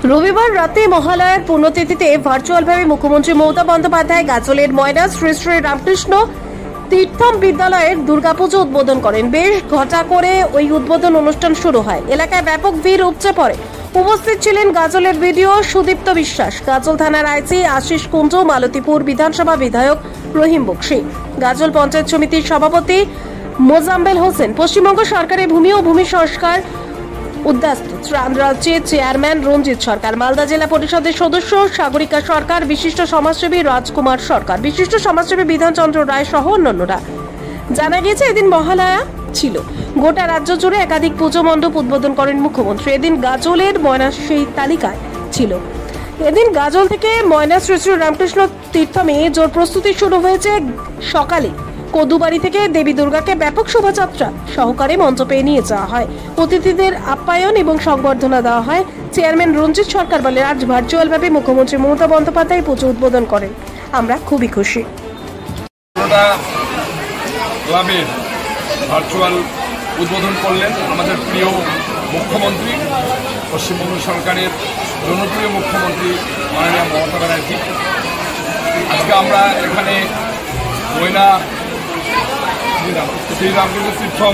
রবিবার রাতে মহালয়ার পুণ্যতিথিতে ভার্চুয়ালভাবে মুখ্যমন্ত্রী মমতা বন্দ্যোপাধ্যায় গাজলের ময়না শ্রী শ্রী রামকৃষ্ণ তীর্থম বিদ্যালয়ের দুর্গাপুজো উদ্বোধন করেন। বেশ ঘটা করে ওই উদ্বোধন অনুষ্ঠান শুরু হয়। এলাকায় ব্যাপক ভিড় উপচে পড়ে। উপস্থিত ছিলেন গাজলের বিডিও সুদীপ্ত বিশ্বাস, গাজল থানার আইসি আশিস কুঞ্জ, মালতীপুর বিধানসভা বিধায়ক রহিম বক্সি, গাজল পঞ্চায়েত সমিতির সভাপতি মোজাম্মেল হোসেন, পশ্চিমবঙ্গ সরকারের ভূমি ও ভূমি সংস্কার উদ্যাস্ত ত্রাণ রাজ্যের চেয়ারম্যান রঞ্জিত সরকার, মালদা জেলা পরিষদের সদস্য সাগরিকা সরকার, বিশিষ্ট সমাজসেবী রাজকুমার সরকার, বিশিষ্ট সমাজসেবী বিধানচন্দ্র রায় সহ অন্যান্যরা। জানা গিয়েছে এদিন মহালয়া ছিল। গোটা রাজ্য জুড়ে একাধিক পুজো মণ্ডপ উদ্বোধন করেন মুখ্যমন্ত্রী। এদিন গাজলের ময়না সেই তালিকায় ছিল। এদিন গাজল থেকে ময়না শ্রী শ্রী রামকৃষ্ণ তীর্থমে জোর প্রস্তুতি শুরু হয়েছে। সকালে কদুবাড়ি থেকে দেবী দুর্গাকে ব্যাপক শোভাযাত্রা সহকারে মঞ্চ পেয়ে নিয়ে যাওয়া হয়। অতিথিদের আপ্যায়ন এবং সংবর্ধনা দেওয়া হয়। চেয়ারম্যান রঞ্জিত সরকার বলেন, আজ ভার্চুয়ালভাবে মুখ্যমন্ত্রী মমতা বন্দ্যোপাধ্যায় পুজো উদ্বোধন করেন। আমরা খুবই খুশি। ক্লাবের ভার্চুয়াল উদ্বোধন করলেন আমাদের প্রিয় মুখ্যমন্ত্রী, পশ্চিমবঙ্গ সরকারের জনপ্রিয় মুখ্যমন্ত্রী মাননীয় মমতা ব্যানার্জি। আজকে আমরা এখানে ময়না শ্রীরামকৃষ্ণ তীর্থম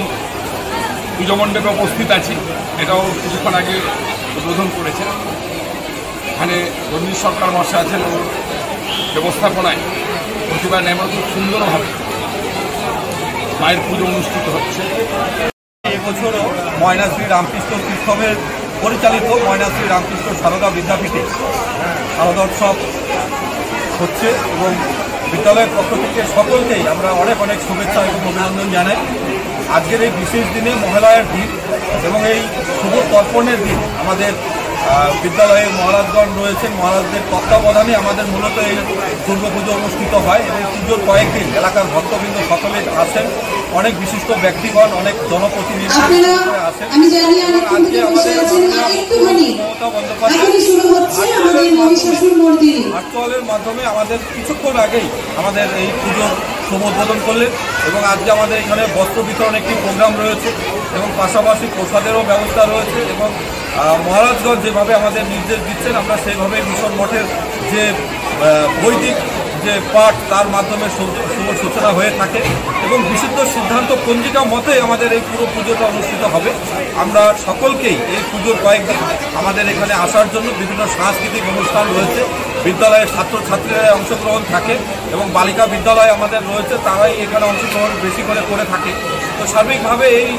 পুজো মণ্ডপে উপস্থিত আছি। এটাও কিছুক্ষণ আগে উদ্বোধন করেছেন। এখানে রঞ্জিত সরকার মহাশয় আছেন, ব্যবস্থাপনায় প্রতিবার নেমন খুব সুন্দরভাবে মায়ের পুজো অনুষ্ঠিত হচ্ছে। এবছরও ময়না শ্রী রামকৃষ্ণ তীর্থমের পরিচালিত ময়না শ্রী রামকৃষ্ণ সারদা বিদ্যাপীঠে শারদা উৎসব হচ্ছে এবং বিদ্যালয়ের পক্ষ থেকে সকলকেই আমরা অনেক অনেক শুভেচ্ছা এবং অভিনন্দন জানাই। আজকের এই বিশেষ দিনে মহালয়ার দিন এবং এই শুভ তর্পণের দিন আমাদের বিদ্যালয়ে মহারাজগণ রয়েছেন। মহারাজদের তত্ত্বাবধানে আমাদের মূলত এই দুর্গাপুজো অনুষ্ঠিত হয় এবং পুজোর কয়েকদিন এলাকার ভক্তবৃন্দ সকলে আসেন, অনেক বিশিষ্ট ব্যক্তিগণ, অনেক জনপ্রতিনিধি আসেন। আজকে মমতা বন্দ্যোপাধ্যায় ভার্চুয়ালের মাধ্যমে আমাদের কিছুক্ষণ আগেই আমাদের এই পুজোর শুভ উদ্বোধন করলেন এবং আজকে আমাদের এখানে বস্ত্র বিতরণ একটি প্রোগ্রাম রয়েছে এবং পাশাপাশি প্রসাদেরও ব্যবস্থা রয়েছে এবং মহারাজগঞ্জ যেভাবে আমাদের নির্দেশ দিচ্ছেন আমরা সেইভাবে মিশন মঠের যে বৈদিক যে পাঠ তার মাধ্যমে শুভ সূচনা হয়ে থাকে এবং বিশুদ্ধ সিদ্ধান্ত পঞ্জিকা মতে আমাদের এই পুরো পুজোটা অনুষ্ঠিত হবে। আমরা সকলকেই এই পুজোর কয়েকদিন আমাদের এখানে আসার জন্য বিভিন্ন সাংস্কৃতিক অনুষ্ঠান রয়েছে। বিদ্যালয়ের ছাত্রছাত্রীরা অংশগ্রহণ থাকে এবং বালিকা বিদ্যালয় আমাদের রয়েছে, তারাই এখানে অংশগ্রহণ বেশি করে থাকে। তো সার্বিকভাবে এই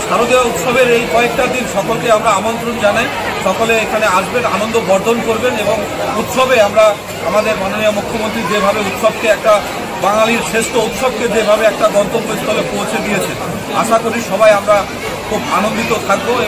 শারদীয় উৎসবের এই কয়েকটা দিন সকলকে আমরা আমন্ত্রণ জানাই। সকলে এখানে আসবেন, আনন্দ বর্ধন করবেন এবং উৎসবে আমরা আমাদের মাননীয় মুখ্যমন্ত্রী যেভাবে উৎসবকে একটা বাঙালির শ্রেষ্ঠ উৎসবকে যেভাবে একটা গন্তব্যস্থলে পৌঁছে দিয়েছে, আশা করি সবাই আমরা খুব আনন্দিত থাকবো।